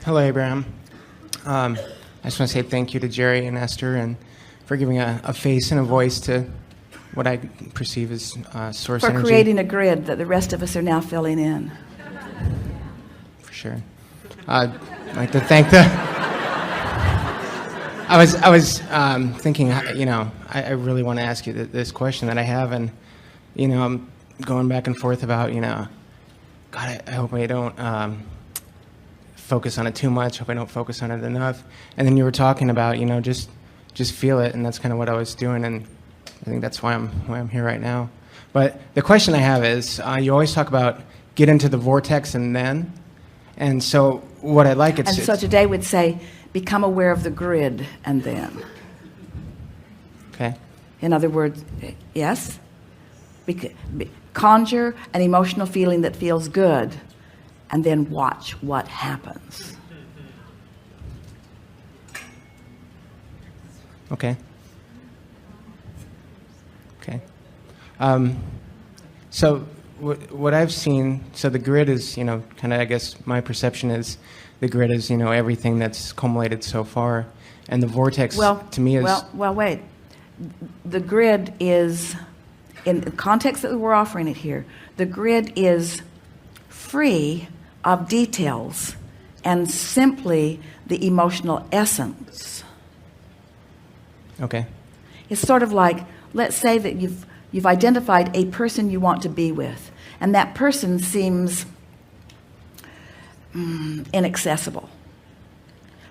Hello, Abraham. I just want to say thank you to Jerry and Esther and for giving a face and a voice to what I perceive as source energy. For creating a grid that the rest of us are now filling in. For sure. I'd like to thank the... I was thinking, I really want to ask you this question that I have, and, I'm going back and forth about, God, I hope I don't focus on it too much. Hope I don't focus on it enough. And then you were talking about, just feel it, and that's kind of what I was doing, and I think that's why I'm here right now. But the question I have is, you always talk about get into the vortex and then, and so what I like it's... And so today we'd say, become aware of the grid and then. Okay. In other words, yes? Conjure an emotional feeling that feels good, and then watch what happens. Okay. Okay. So what I've seen, so the grid is, kind of, I guess my perception is the grid is, everything that's culminated so far. And the vortex, to me, is... Well, wait. The grid is, in the context that we're offering it here, the grid is free of details and simply the emotional essence. Okay. It's sort of like, let's say that you've identified a person you want to be with, and that person seems inaccessible.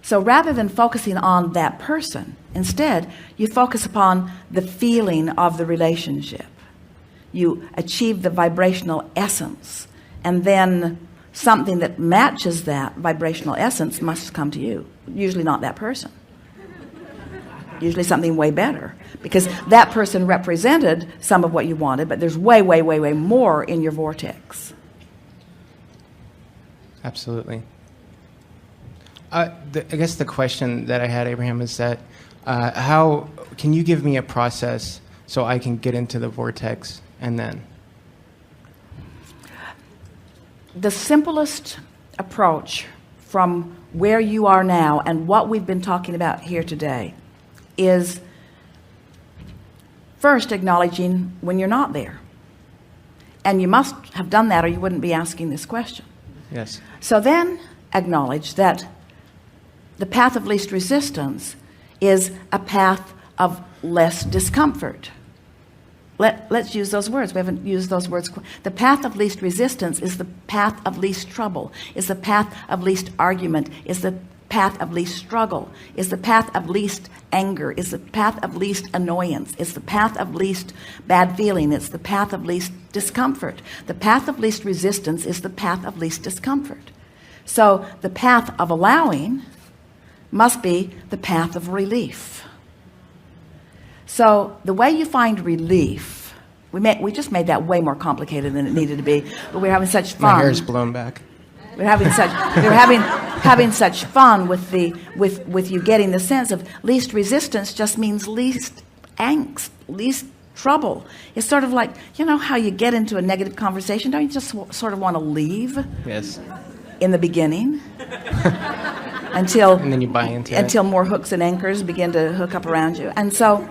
So rather than focusing on that person, instead you focus upon the feeling of the relationship. You achieve the vibrational essence, and then something that matches that vibrational essence must come to you. Usually not that person. Usually something way better, because that person represented some of what you wanted, but there's way, way, way, way more in your vortex. Absolutely. I guess the question that I had, Abraham, is that how can you give me a process so I can get into the vortex and then? The simplest approach from where you are now and what we've been talking about here today is first acknowledging when you're not there. And you must have done that or you wouldn't be asking this question. Yes. So then acknowledge that the path of least resistance is a path of less discomfort. Let's use those words. We haven't used those words. The path of least resistance is the path of least trouble, is the path of least argument, is the path of least struggle, is the path of least anger, is the path of least annoyance, is the path of least bad feeling, it's the path of least discomfort. The path of least resistance is the path of least discomfort. So the path of allowing must be the path of relief. So the way you find relief, we just made that way more complicated than it needed to be, but we're having such fun. My hair's blown back. We're having such fun with you getting the sense of least resistance just means least angst, least trouble. It's sort of like, how you get into a negative conversation, don't you just sort of want to leave? Yes. In the beginning. And then you buy into it. Until more hooks and anchors begin to hook up around you. And so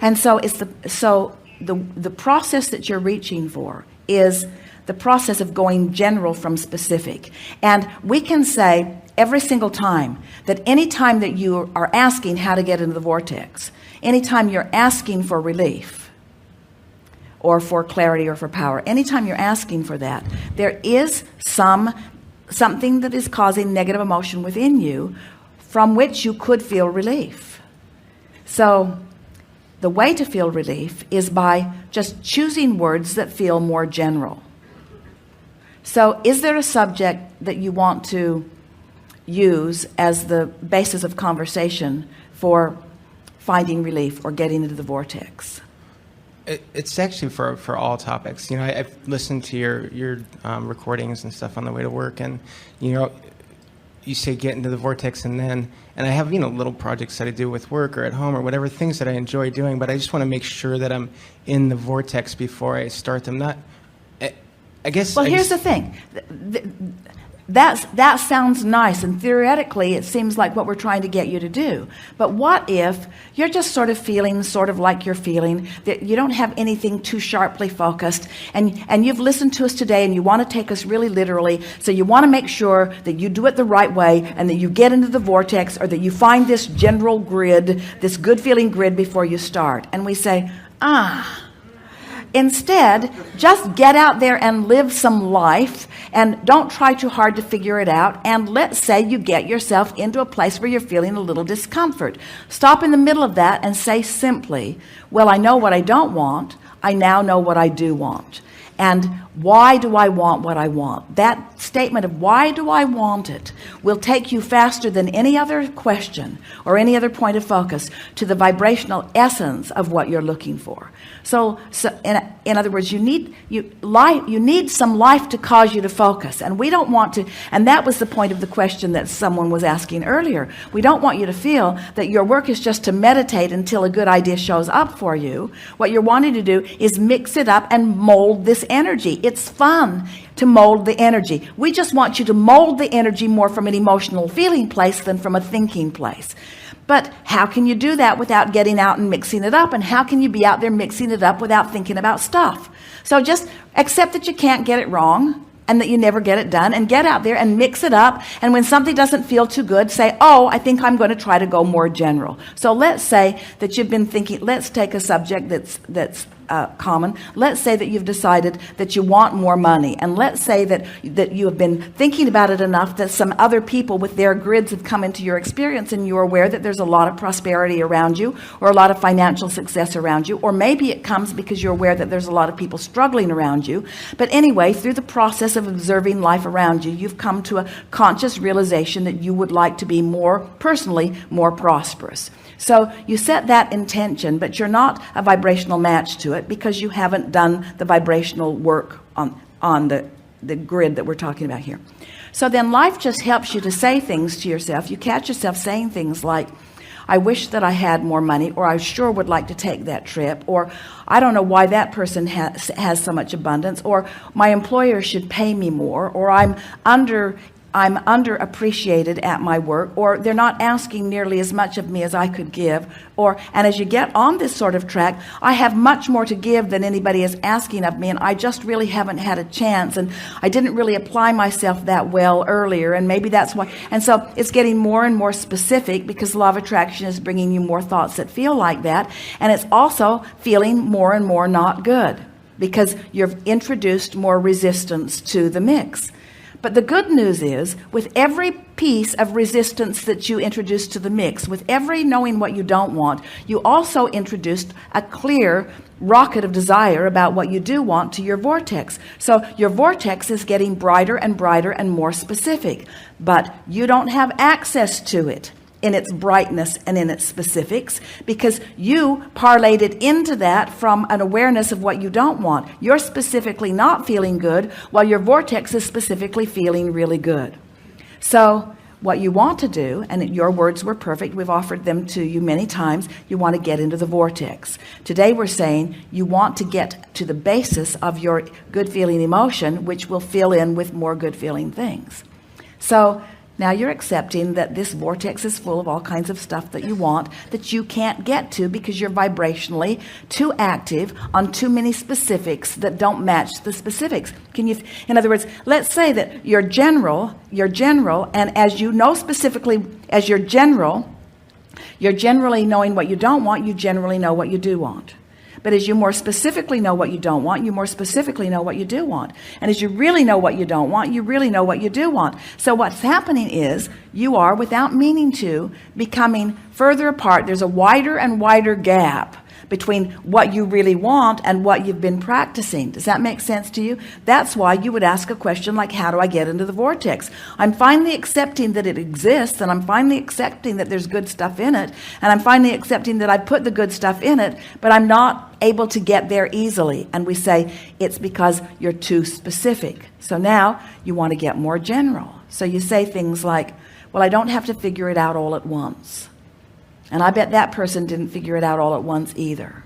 it's the process that you're reaching for is the process of going general from specific. And we can say every single time that any time that you are asking how to get into the vortex, anytime you're asking for relief or for clarity or for power, anytime you're asking for that, there is something that is causing negative emotion within you from which you could feel relief. So the way to feel relief is by just choosing words that feel more general. So is there a subject that you want to use as the basis of conversation for finding relief or getting into the vortex? It's actually for all topics. I've listened to your recordings and stuff on the way to work, and you say get into the vortex and I have little projects that I do with work or at home or whatever, things that I enjoy doing, but I just want to make sure that I'm in the vortex before I start them. I guess. Well, here's the thing. that sounds nice, and theoretically it seems like what we're trying to get you to do. But what if you're just sort of feeling sort of like you're feeling, that you don't have anything too sharply focused, and you've listened to us today and you want to take us really literally, so you want to make sure that you do it the right way and that you get into the vortex, or that you find this general grid, this good feeling grid before you start. And we say, instead, just get out there and live some life, and don't try too hard to figure it out. And let's say you get yourself into a place where you're feeling a little discomfort. Stop in the middle of that and say simply, well, I know what I don't want. I now know what I do want. And why do I want what I want? That statement of why do I want it will take you faster than any other question or any other point of focus to the vibrational essence of what you're looking for. So in other words, you need some life to cause you to focus. And we don't want to, and that was the point of the question that someone was asking earlier. We don't want you to feel that your work is just to meditate until a good idea shows up for you. What you're wanting to do is mix it up and mold this energy. It's fun to mold the energy. We just want you to mold the energy more from an emotional feeling place than from a thinking place. But how can you do that without getting out and mixing it up? And how can you be out there mixing it up without thinking about stuff? So just accept that you can't get it wrong and that you never get it done, and get out there and mix it up. And when something doesn't feel too good, say, oh, I think I'm going to try to go more general. So let's say that you've been thinking, let's take a subject that's common. Let's say that you've decided that you want more money, and let's say that you have been thinking about it enough that some other people with their grids have come into your experience, and you're aware that there's a lot of prosperity around you, or a lot of financial success around you, or maybe it comes because you're aware that there's a lot of people struggling around you. But anyway, through the process of observing life around you, you've come to a conscious realization that you would like to be more personally more prosperous. So you set that intention, but you're not a vibrational match to it because you haven't done the vibrational work on the grid that we're talking about here. So then life just helps you to say things to yourself. You catch yourself saying things like, I wish that I had more money, or I sure would like to take that trip, or I don't know why that person has so much abundance, or my employer should pay me more, or I'm underappreciated at my work, or they're not asking nearly as much of me as I could give, and as you get on this sort of track, I have much more to give than anybody is asking of me, and I just really haven't had a chance, and I didn't really apply myself that well earlier, and maybe that's why. And so it's getting more and more specific because law of attraction is bringing you more thoughts that feel like that, and it's also feeling more and more not good because you've introduced more resistance to the mix. But the good news is, with every piece of resistance that you introduce to the mix, with every knowing what you don't want, you also introduced a clear rocket of desire about what you do want to your vortex. So your vortex is getting brighter and brighter and more specific, but you don't have access to it in its brightness and in its specifics because you parlayed it into that from an awareness of what you don't want. You're specifically not feeling good while your vortex is specifically feeling really good. So what you want to do, and your words were perfect, we've offered them to you many times, you want to get into the vortex. Today we're saying you want to get to the basis of your good feeling emotion, which will fill in with more good feeling things. So now you're accepting that this vortex is full of all kinds of stuff that you want that you can't get to because you're vibrationally too active on too many specifics that don't match the specifics. In other words, let's say that you're general, and as you know specifically, as you're generally knowing what you don't want, you generally know what you do want. But as you more specifically know what you don't want, you more specifically know what you do want. And as you really know what you don't want, you really know what you do want. So what's happening is you are, without meaning to, becoming further apart. There's a wider and wider gap between what you really want and what you've been practicing. Does that make sense to you? That's why you would ask a question like, how do I get into the vortex? I'm finally accepting that it exists, and I'm finally accepting that there's good stuff in it, and I'm finally accepting that I put the good stuff in it, but I'm not able to get there easily. And we say, it's because you're too specific. So now you want to get more general. So you say things like, well, I don't have to figure it out all at once. And I bet that person didn't figure it out all at once either.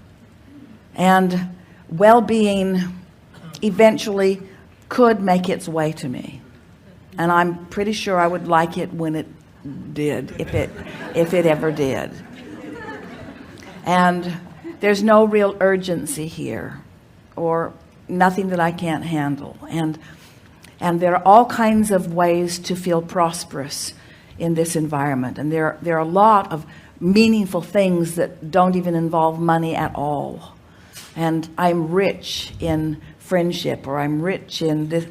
And well-being eventually could make its way to me. And I'm pretty sure I would like it when it did, if it ever did. And there's no real urgency here, or nothing that I can't handle. And there are all kinds of ways to feel prosperous in this environment. And there are a lot of meaningful things that don't even involve money at all. And I'm rich in friendship, or I'm rich in this.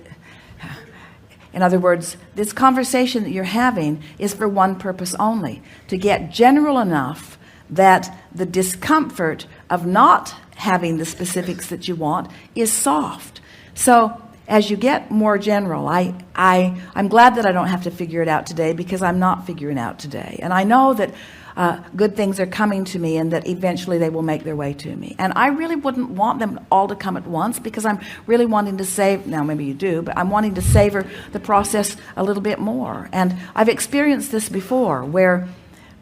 In other words, this conversation that you're having is for one purpose only: to get general enough that the discomfort of not having the specifics that you want is soft. So as you get more general, I'm glad that I don't have to figure it out today, because I'm not figuring out today. And I know that good things are coming to me, and that eventually they will make their way to me. And I really wouldn't want them all to come at once, because I'm really wanting to save, now maybe you do, but I'm wanting to savor the process a little bit more. And I've experienced this before, where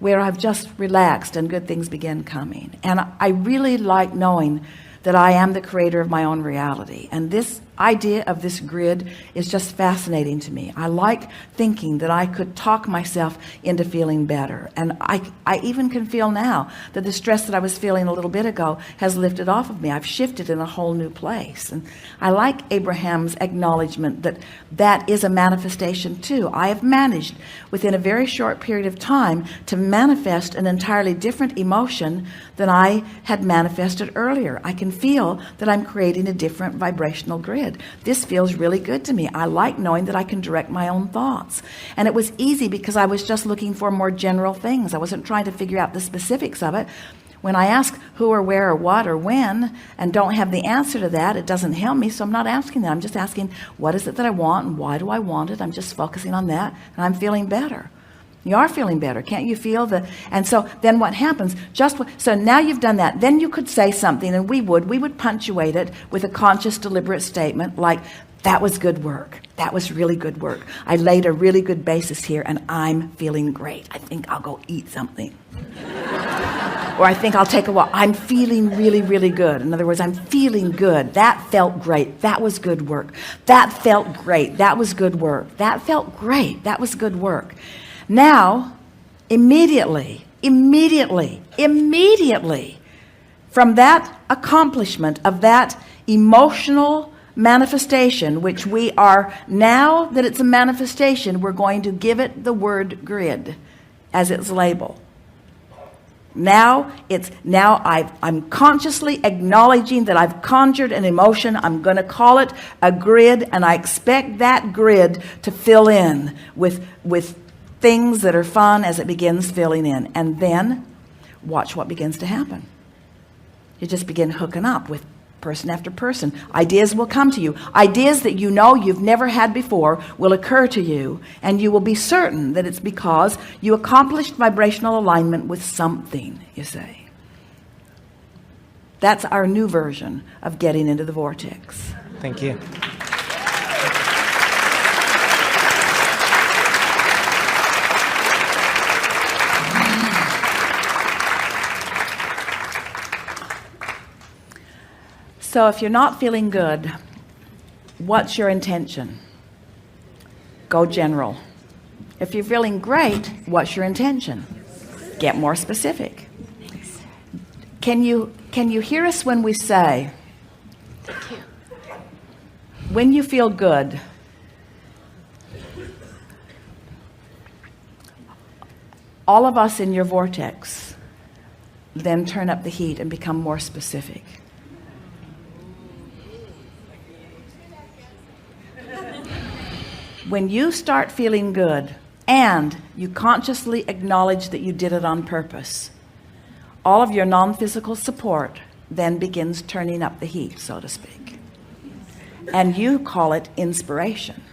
I've just relaxed and good things begin coming. And I really like knowing that I am the creator of my own reality. And this idea of this grid is just fascinating to me. I like thinking that I could talk myself into feeling better. And I even can feel now that the stress that I was feeling a little bit ago has lifted off of me. I've shifted in a whole new place. And I like Abraham's acknowledgement that that is a manifestation too. I have managed within a very short period of time to manifest an entirely different emotion than I had manifested earlier. I can feel that I'm creating a different vibrational grid. This feels really good to me. I like knowing that I can direct my own thoughts. And it was easy because I was just looking for more general things. I wasn't trying to figure out the specifics of it. When I ask who or where or what or when and don't have the answer to that, it doesn't help me. So I'm not asking that. I'm just asking, what is it that I want and why do I want it? I'm just focusing on that, and I'm feeling better. You are feeling better. Can't you feel the? And so then what happens? So now you've done that. Then you could say something, and we would punctuate it with a conscious, deliberate statement like, that was good work. That was really good work. I laid a really good basis here, and I'm feeling great. I think I'll go eat something. Or I think I'll take a walk. I'm feeling really, really good. In other words, I'm feeling good. That felt great. That was good work. That felt great. That was good work. That felt great. That was good work. Now, immediately, from that accomplishment of that emotional manifestation, which we are, now that it's a manifestation, we're going to give it the word grid as its label. Now I'm consciously acknowledging that I've conjured an emotion. I'm going to call it a grid, and I expect that grid to fill in with things that are fun as it begins filling in. And then watch what begins to happen. You just begin hooking up with person after person. Ideas will come to you. Ideas that you know you've never had before will occur to you, and you will be certain that it's because you accomplished vibrational alignment with something, you say. That's our new version of getting into the vortex. Thank you. So if you're not feeling good, what's your intention? Go general. If you're feeling great, what's your intention? Get more specific. Can you hear us when we say, when you feel good, all of us in your vortex then turn up the heat and become more specific. When you start feeling good and you consciously acknowledge that you did it on purpose, all of your non-physical support then begins turning up the heat, so to speak. And you call it inspiration.